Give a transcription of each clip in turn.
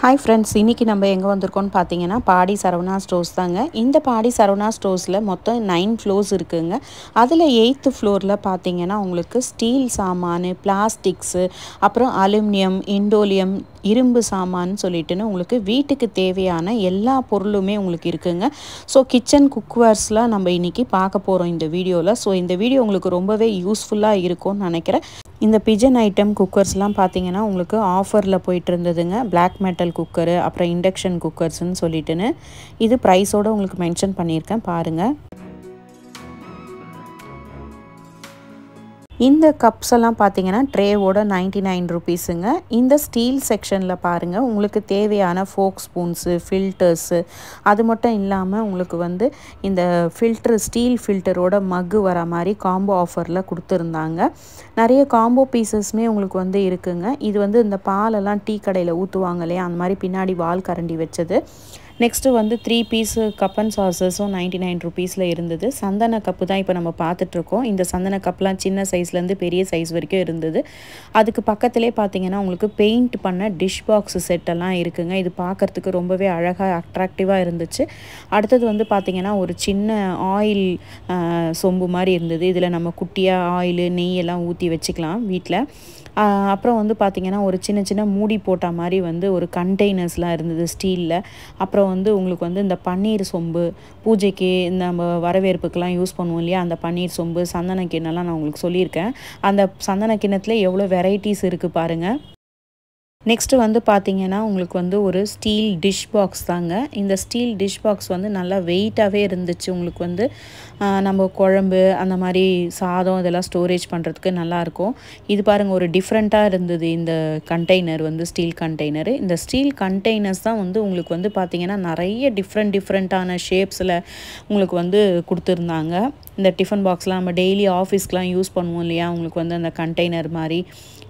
Hi friends, இன்னைக்கு நம்ம எங்க வந்திருக்கோம்னு பாத்தீங்கன்னா பாடி சரவணா ஸ்டோர்ஸ் தாங்க. இந்த பாடி சரவணா ஸ்டோர்ஸ்ல மொத்தம் 9 ஃப்ளோர்ஸ் இருக்குங்க. அதுல 8th ஃப்ளோர்ல பாத்தீங்கன்னா உங்களுக்கு ஸ்டீல் சாமானு, பிளாஸ்டிக்ஸ், அப்புறம் அலுமினியம், இண்டோலியம், இரும்பு சாமான் சொல்லிட்டுன்னு உங்களுக்கு வீட்டுக்கு தேவையான எல்லா பொருளுமே உங்களுக்கு இருக்குங்க. ஸோ கிச்சன் குக்வேர்ஸ்லாம் நம்ம இன்னைக்கு பார்க்க போறோம் இந்த வீடியோல. ஸோ இந்த வீடியோ உங்களுக்கு ரொம்பவே யூஸ்ஃபுல்லா இருக்கும்னு நினைக்கிறேன். இந்த பிஜன் ஐட்டம் குக்கர்ஸ்லாம் பார்த்தீங்கன்னா உங்களுக்கு ஆஃபரில் போயிட்டு இருந்ததுங்க. பிளாக் மெட்டல் குக்கரு, அப்புறம் இண்டக்ஷன் குக்கர்ஸ்ன்னு சொல்லிட்டுன்னு இது ப்ரைஸோடு உங்களுக்கு மென்ஷன் பண்ணியிருக்கேன் பாருங்கள். இந்த கப்ஸ் எல்லாம் பார்த்தீங்கன்னா ட்ரேவோட 99 ருபீஸுங்க. இந்த ஸ்டீல் செக்ஷனில் பாருங்கள், உங்களுக்கு தேவையான ஃபோக் ஸ்பூன்ஸு, ஃபில்டர்ஸு, அது மட்டும் இல்லாமல் உங்களுக்கு வந்து இந்த ஸ்டீல் ஃபில்டரோட மக்கு வர மாதிரி காம்போ ஆஃபரில் கொடுத்துருந்தாங்க. நிறைய காம்போ பீசஸ்மே உங்களுக்கு வந்து இருக்குங்க. இது வந்து இந்த பாலெல்லாம் டீ கடையில் ஊற்றுவாங்க இல்லையா, அந்த மாதிரி பின்னாடி வால் கரண்டி வச்சது. நெக்ஸ்ட்டு வந்து 3 பீஸு கப் அண்ட் சாசஸும் 99 ருபீஸில் இருந்தது. சந்தன கப்பு தான் இப்போ நம்ம பார்த்துட்ருக்கோம். இந்த சந்தன கப்லாம் சின்ன சைஸ்லேருந்து பெரிய சைஸ் வரைக்கும் இருந்தது. அதுக்கு பக்கத்துலேயே பார்த்தீங்கன்னா உங்களுக்கு பெயிண்ட் பண்ண டிஷ் பாக்ஸ் செட்டெல்லாம் இருக்குங்க. இது பார்க்குறதுக்கு ரொம்பவே அழகாக அட்ராக்டிவாக இருந்துச்சு. அடுத்தது வந்து பார்த்திங்கன்னா ஒரு சின்ன ஆயில் சொம்பு மாதிரி இருந்தது. இதில் நம்ம குட்டியாக ஆயிலு, நெய்யெல்லாம் ஊற்றி வச்சுக்கலாம் வீட்டில். அப்புறம் வந்து பார்த்திங்கன்னா ஒரு சின்ன சின்ன மூடி போட்ட மாதிரி வந்து ஒரு கண்டெய்னர்ஸ்லாம் இருந்தது ஸ்டீலில். அப்புறம் வந்து உங்களுக்கு வந்து இந்த பன்னீர் சொம்பு, பூஜைக்கு இந்த நம்ம வரவேற்புக்கெல்லாம் யூஸ் பண்ணுவோம் இல்லையா, அந்த பன்னீர் சொம்பு, சந்தன கிண்ணம்லாம் நான் உங்களுக்கு சொல்லியிருக்கேன். அந்த சந்தன கிண்ணத்தில் எவ்வளோ வெரைட்டிஸ் இருக்குது பாருங்கள். நெக்ஸ்ட்டு வந்து பார்த்திங்கன்னா உங்களுக்கு வந்து ஒரு ஸ்டீல் டிஷ் பாக்ஸ் தாங்க. இந்த ஸ்டீல் டிஷ் பாக்ஸ் வந்து நல்லா வெயிட்டாகவே இருந்துச்சு. உங்களுக்கு வந்து நம்ம குழம்பு அந்த மாதிரி சாதம் இதெல்லாம் ஸ்டோரேஜ் பண்ணுறதுக்கு நல்லாயிருக்கும். இது பாருங்கள், ஒரு டிஃப்ரெண்ட்டாக இருந்தது இந்த கண்டெய்னர் வந்து ஸ்டீல் கண்டெய்னரு. இந்த ஸ்டீல் கண்டெய்னர்ஸ் தான் வந்து உங்களுக்கு வந்து பார்த்திங்கன்னா நிறைய டிஃப்ரெண்ட்டான ஷேப்ஸில் உங்களுக்கு வந்து கொடுத்துருந்தாங்க. இந்த டிஃபன் பாக்ஸ்லாம் நம்ம டெய்லி ஆஃபீஸ்க்கெலாம் யூஸ் பண்ணுவோம் இல்லையா, உங்களுக்கு வந்து அந்த கண்டெய்னர் மாதிரி.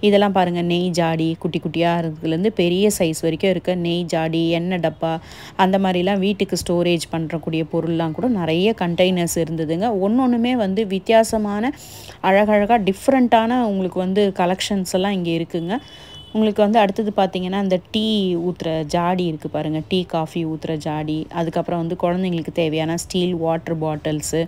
இதெல்லாம் பாருங்கள், நெய் ஜாடி குட்டி குட்டியாக இருக்கிறதுலேருந்து பெரிய சைஸ் வரைக்கும் இருக்க நெய் ஜாடி, எண்ணெய் டப்பா, அந்த மாதிரிலாம் வீட்டுக்கு ஸ்டோரேஜ் பண்ணுறக்கூடிய பொருள்லாம் கூட நிறைய கண்டெய்னர்ஸ் இருந்ததுங்க. ஒன்றுமே வந்து வித்தியாசமான அழகழகாக டிஃப்ரெண்ட்டான உங்களுக்கு வந்து கலெக்ஷன்ஸ் எல்லாம் இங்கே இருக்குங்க. உங்களுக்கு வந்து அடுத்தது பார்த்திங்கன்னா இந்த டீ ஊற்றுற ஜாடி இருக்குது பாருங்கள், டீ காஃபி ஊற்றுற ஜாடி. அதுக்கப்புறம் வந்து குழந்தைங்களுக்கு தேவையான ஸ்டீல் வாட்டர் பாட்டில்ஸு,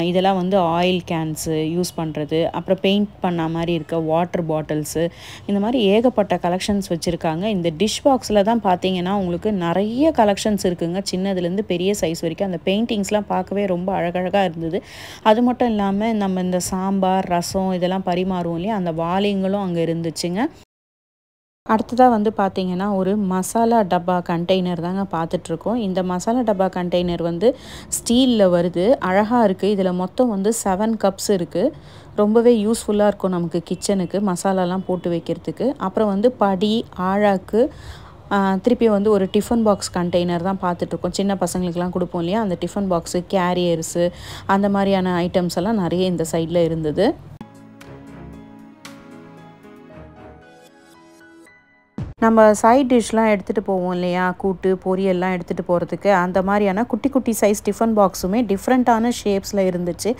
இதெல்லாம் வந்து ஆயில் கேன்ஸு யூஸ் பண்ணுறது, அப்புறம் பெயிண்ட் பண்ண மாதிரி இருக்க வாட்டர் பாட்டில்ஸு, இந்த மாதிரி ஏகப்பட்ட கலெக்ஷன்ஸ் வச்சுருக்காங்க. இந்த டிஷ் பாக்ஸில் தான் பார்த்தீங்கன்னா உங்களுக்கு நிறைய கலெக்ஷன்ஸ் இருக்குங்க. சின்னதுலேருந்து பெரிய சைஸ் வரைக்கும். அந்த பெயிண்டிங்ஸ்லாம் பார்க்கவே ரொம்ப அழகழகாக இருந்தது. அது மட்டும் இல்லாமல் நம்ம இந்த சாம்பார், ரசம் இதெல்லாம் பரிமாறுவோம் இல்லையா, அந்த வாளிங்களும் அங்கே இருந்துச்சுங்க. அடுத்ததாக வந்து பார்த்திங்கன்னா ஒரு மசாலா டப்பா கண்டெய்னர் தாங்க பார்த்துட்ருக்கோம். இந்த மசாலா டப்பா கண்டெய்னர் வந்து ஸ்டீலில் வருது, அழகாக இருக்குது. இதில் மொத்தம் வந்து 7 கப்ஸ் இருக்குது. ரொம்பவே யூஸ்ஃபுல்லாக இருக்கும் நமக்கு கிச்சனுக்கு மசாலாலாம் போட்டு வைக்கிறதுக்கு. அப்புறம் வந்து படி, ஆழாக்கு, திருப்பி வந்து ஒரு டிஃபன் பாக்ஸ் கண்டெய்னர் தான் பார்த்துட்ருக்கோம். சின்ன பசங்களுக்கெலாம் கொடுப்போம் இல்லையா, அந்த டிஃபன் பாக்ஸு, கேரியர்ஸு, அந்த மாதிரியான ஐட்டம்ஸ் எல்லாம் நிறைய இந்த சைடில் இருந்தது. நம்ம சைட் டிஷ்லாம் எடுத்துகிட்டு போவோம் இல்லையா, கூட்டு பொரியல்லாம் எடுத்துகிட்டு போகிறதுக்கு, அந்த மாதிரியான குட்டி குட்டி சைஸ் டிஃபன் பாக்ஸுமே டிஃப்ரெண்ட்டான ஷேப்ஸில் இருந்துச்சு.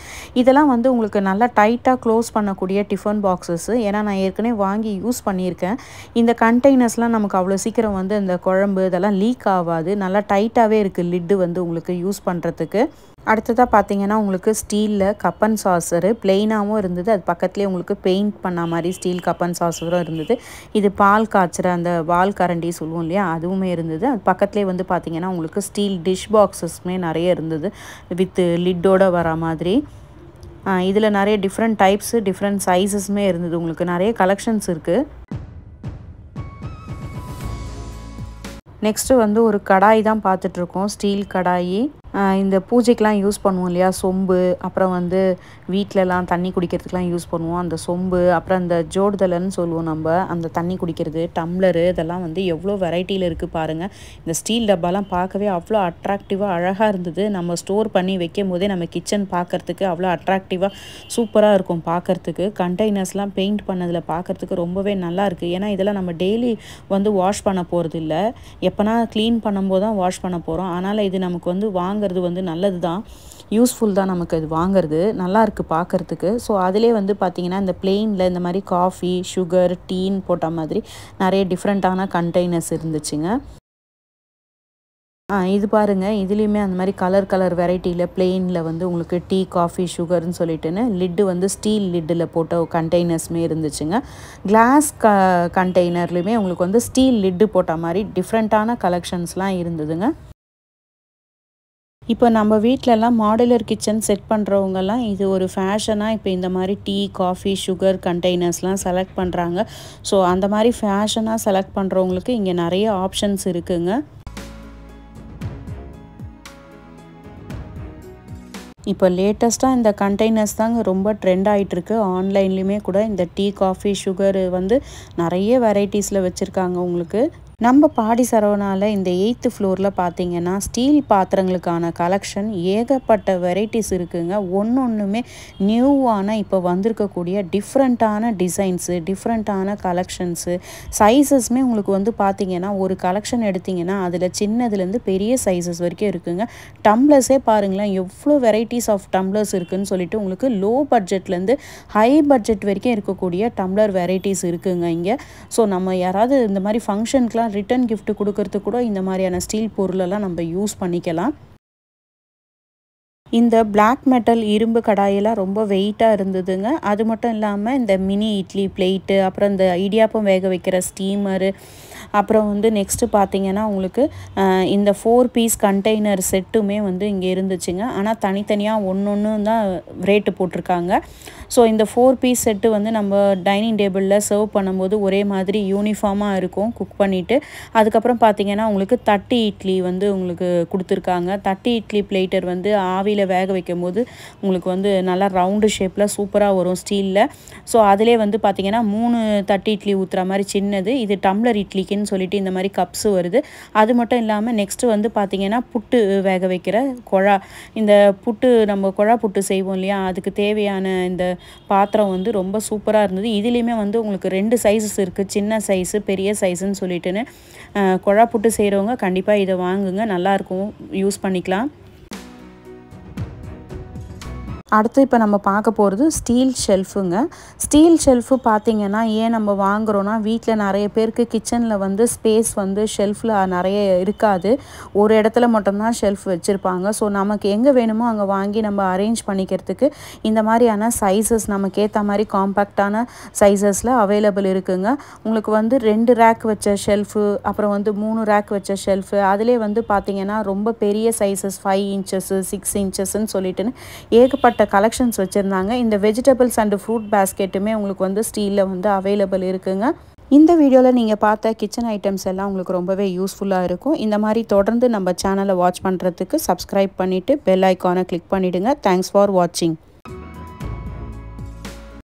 இதெல்லாம் வந்து உங்களுக்கு நல்லா டைட்டாக க்ளோஸ் பண்ணக்கூடிய டிஃபன் பாக்ஸஸ்ஸு. ஏன்னா நான் ஏற்கனவே வாங்கி யூஸ் பண்ணியிருக்கேன். இந்த கண்டெய்னர்ஸ்லாம் நமக்கு அவ்வளோ சீக்கிரம் வந்து இந்த குழம்பு இதெல்லாம் லீக் ஆகாது. நல்லா டைட்டாகவே இருக்குது லிட்டு வந்து உங்களுக்கு யூஸ் பண்ணுறதுக்கு. அடுத்ததாக பார்த்தீங்கன்னா உங்களுக்கு ஸ்டீலில் கப் அண்ட் சாசரு பிளெயினாகவும் இருந்தது. அது பக்கத்துலேயே உங்களுக்கு பெயிண்ட் பண்ண மாதிரி ஸ்டீல் கப் அண்ட் சாசரும் இருந்தது. இது பால் காய்ச்சுற அந்த வால் கரண்டி சொல்லுவோம் இல்லையா, அதுவுமே இருந்தது. அது பக்கத்துலேயே வந்து பார்த்திங்கன்னா உங்களுக்கு ஸ்டீல் டிஷ் பாக்ஸஸ்மே நிறைய இருந்தது வித் லிட்டோடு வர மாதிரி. இதில் நிறைய டிஃப்ரெண்ட் டைப்ஸு, டிஃப்ரெண்ட் சைஸஸ்மே இருந்தது. உங்களுக்கு நிறைய கலெக்ஷன்ஸ் இருக்குது. நெக்ஸ்ட்டு வந்து ஒரு கடாய் தான் பார்த்துட்ருக்கோம், ஸ்டீல் கடாயி. இந்த பூஜைக்கெலாம் யூஸ் பண்ணுவோம் இல்லையா, சொம்பு, அப்புறம் வந்து வீட்டிலலாம் தண்ணி குடிக்கிறதுக்கெலாம் யூஸ் பண்ணுவோம் அந்த சொம்பு, அப்புறம் அந்த ஜோடுதலைன்னு சொல்லுவோம் நம்ம, அந்த தண்ணி குடிக்கிறது, டம்ளரு, இதெல்லாம் வந்து எவ்வளோ வெரைட்டியில் இருக்குது பாருங்கள். இந்த ஸ்டீல் டப்பாலாம் பார்க்கவே அவ்வளோ அட்ராக்டிவாக அழகாக இருந்தது. நம்ம ஸ்டோர் பண்ணி வைக்கும் போதே நம்ம கிச்சன் பார்க்குறதுக்கு அவ்வளோ அட்ராக்டிவாக சூப்பராக இருக்கும் பார்க்குறதுக்கு. கண்டெய்னர்ஸ்லாம் பெயிண்ட் பண்ணதில் பார்க்குறதுக்கு ரொம்பவே நல்லாயிருக்கு. ஏன்னா இதெல்லாம் நம்ம டெய்லி வந்து வாஷ் பண்ண போகிறது இல்லை, எப்போனா க்ளீன் பண்ணும்போது தான் வாஷ் பண்ண போகிறோம். அதனால் இது நமக்கு வந்து வாங்க வாங்குறது வந்து நல்லது தான், யூஸ்ஃபுல் தான் நமக்கு அது வாங்குறது, நல்லாயிருக்கு பார்க்குறதுக்கு. ஸோ அதிலே வந்து பார்த்திங்கன்னா இந்த பிளெயினில் இந்த மாதிரி காஃபி, சுகர், டீன்னு போட்ட மாதிரி நிறைய டிஃப்ரெண்ட்டான கண்டெய்னர்ஸ் இருந்துச்சுங்க. இது பாருங்கள், இதுலேயுமே அந்த மாதிரி கலர் வெரைட்டியில் பிளெயினில் வந்து உங்களுக்கு டீ, காஃபி, சுகர்னு சொல்லிட்டுன்னு லிட்டு வந்து ஸ்டீல் லிட்டில் போட்ட கண்டெய்னர்ஸுமே இருந்துச்சுங்க. கிளாஸ் கண்டெய்னர்லேயுமே உங்களுக்கு வந்து ஸ்டீல் லிட்டு போட்ட மாதிரி டிஃப்ரெண்ட்டான கலெக்ஷன்ஸ்லாம் இருந்ததுங்க. இப்போ நம்ம வீட்டிலலாம் மாடுலர் கிச்சன் செட் பண்ணுறவங்கலாம் இது ஒரு ஃபேஷனாக இப்போ இந்த மாதிரி டீ, காஃபி, சுகர் கண்டெய்னர்ஸ்லாம் செலக்ட் பண்ணுறாங்க. ஸோ அந்த மாதிரி ஃபேஷனாக செலக்ட் பண்ணுறவங்களுக்கு இங்கே நிறைய ஆப்ஷன்ஸ் இருக்குங்க. இப்போ லேட்டஸ்ட்டாக இந்த கண்டெய்னர்ஸ் தாங்க ரொம்ப ட்ரெண்ட் ஆகிட்டுருக்கு. ஆன்லைன்லேயுமே கூட இந்த டீ, காஃபி, சுகர் வந்து நிறைய வெரைட்டிஸில் வச்சுருக்காங்க உங்களுக்கு. நம்ம பாடி சரவணாவில் இந்த 8th ஃப்ளோரில் பார்த்தீங்கன்னா ஸ்டீல் பாத்திரங்களுக்கான கலெக்ஷன் ஏகப்பட்ட வெரைட்டிஸ் இருக்குங்க. ஒன்றுமே நியூவான இப்போ வந்திருக்கக்கூடிய டிஃப்ரெண்ட்டான டிசைன்ஸு, டிஃப்ரெண்ட்டான கலெக்ஷன்ஸு, சைஸஸ்மே உங்களுக்கு வந்து பார்த்திங்கன்னா ஒரு கலெக்ஷன் எடுத்திங்கன்னா அதில் சின்னதுலேருந்து பெரிய சைஸஸ் வரைக்கும் இருக்குங்க. டம்ளர்ஸே பாருங்களேன், எவ்வளோ வெரைட்டிஸ் ஆஃப் டம்ளர்ஸ் இருக்குதுன்னு சொல்லிட்டு உங்களுக்கு லோ பட்ஜெட்லேருந்து ஹை பட்ஜெட் வரைக்கும் இருக்கக்கூடிய டம்ளர் வெரைட்டிஸ் இருக்குங்க இங்கே. ஸோ நம்ம யாராவது இந்த மாதிரி ஃபங்க்ஷனுக்குலாம் ரிட்டன் கிஃப்ட் கொடுக்கறதுக்கு கூட இந்த மாதிரியான ஸ்டீல் பொருளெல்லாம் நம்ம யூஸ் பண்ணிக்கலாம். இந்த பிளாக் மெட்டல் இரும்பு கடாயெல்லாம் ரொம்ப வெயிட்டாக இருந்ததுங்க. அது மட்டும் இல்லாமல் இந்த மினி இட்லி பிளேட்டு, அப்புறம் இந்த இடியாப்பம் வேக வைக்கிற ஸ்டீமரு, அப்புறம் வந்து நெக்ஸ்ட்டு பார்த்திங்கன்னா உங்களுக்கு இந்த 4 பீஸ் கண்டெய்னர் செட்டுமே வந்து இங்கே இருந்துச்சுங்க. ஆனால் தனித்தனியாக ஒன்று தான் ரேட்டு போட்டிருக்காங்க. ஸோ இந்த 4 பீஸ் செட்டு வந்து நம்ம டைனிங் டேபிளில் சர்வ் பண்ணும்போது ஒரே மாதிரி யூனிஃபார்மாக இருக்கும் குக் பண்ணிவிட்டு. அதுக்கப்புறம் பார்த்திங்கன்னா உங்களுக்கு தட்டு இட்லி வந்து உங்களுக்கு கொடுத்துருக்காங்க. தட்டு இட்லி பிளேட்டர் வந்து ஆவியில் வேக வைக்கும் போது உங்களுக்கு வந்து நல்லா ரவுண்டு ஷேப்பில் சூப்பராக வரும் ஸ்டீலில். ஸோ அதிலே வந்து பார்த்திங்கன்னா 3 தட்டு இட்லி ஊற்றுற மாதிரி சின்னது, இது டம்ளர் இட்லிக்குன்னு சொல்லிட்டு இந்த மாதிரி கப்ஸு வருது. அது மட்டும் இல்லாமல் நெக்ஸ்ட்டு வந்து பார்த்திங்கன்னா புட்டு வேக வைக்கிற குழா, இந்த புட்டு நம்ம குழா புட்டு செய்வோம் இல்லையா, அதுக்கு தேவையான இந்த பாத்திரம் வந்து ரொம்ப சூப்பராக இருந்தது. இதுலேயுமே வந்து உங்களுக்கு 2 சைஸஸ் இருக்குது, சின்ன சைஸு, பெரிய சைஸுன்னு சொல்லிட்டுன்னு. குழா புட்டு செய்கிறவங்க கண்டிப்பாக இதை வாங்குங்க, நல்லாயிருக்கும், யூஸ் பண்ணிக்கலாம். அடுத்து இப்போ நம்ம பார்க்க போகிறது ஸ்டீல் ஷெல்ஃபுங்க. ஸ்டீல் ஷெல்ஃபு பார்த்திங்கன்னா ஏன் நம்ம வாங்குகிறோன்னா, வீட்டில் நிறைய பேருக்கு கிச்சனில் வந்து ஸ்பேஸ் வந்து ஷெல்ஃபில் நிறைய இருக்காது, ஒரு இடத்துல மட்டும்தான் ஷெல்ஃப் வச்சுருப்பாங்க. ஸோ நமக்கு எங்கே வேணுமோ அங்கே வாங்கி நம்ம அரேஞ்ச் பண்ணிக்கிறதுக்கு இந்த மாதிரியான சைஸஸ் நமக்கு ஏற்ற மாதிரி காம்பேக்டான சைஸஸில் அவைலபிள் இருக்குதுங்க. உங்களுக்கு வந்து 2 ரேக் வச்ச ஷெல்ஃபு, அப்புறம் வந்து 3 ரேக் வச்ச ஷெல்ஃபு, அதிலே வந்து பார்த்திங்கன்னா ரொம்ப பெரிய சைஸஸ் 5 இன்ச்சஸ்ஸு 6 இன்ச்சஸ்ன்னு சொல்லிட்டுன்னு ஏகப்பட்ட கலெக்ஷன்ஸ் வச்சுருந்தாங்க. இந்த வெஜிடபிள்ஸ் அண்ட் ஃப்ரூட் பேஸ்கெட்டுமே உங்களுக்கு வந்து ஸ்டீலில் வந்து அவைலபிள் இருக்குங்க. இந்த வீடியோவில் நீங்கள் பார்த்த கிச்சன் ஐட்டம்ஸ் எல்லாம் உங்களுக்கு ரொம்பவே யூஸ்ஃபுல்லாக இருக்கும். இந்த மாதிரி தொடர்ந்து நம்ம சேனலை வாட்ச் பண்ணுறதுக்கு சப்ஸ்கிரைப் பண்ணிவிட்டு பெல் ஐக்கானை கிளிக் பண்ணிவிடுங்க. தேங்க்ஸ் ஃபார் வாட்சிங்.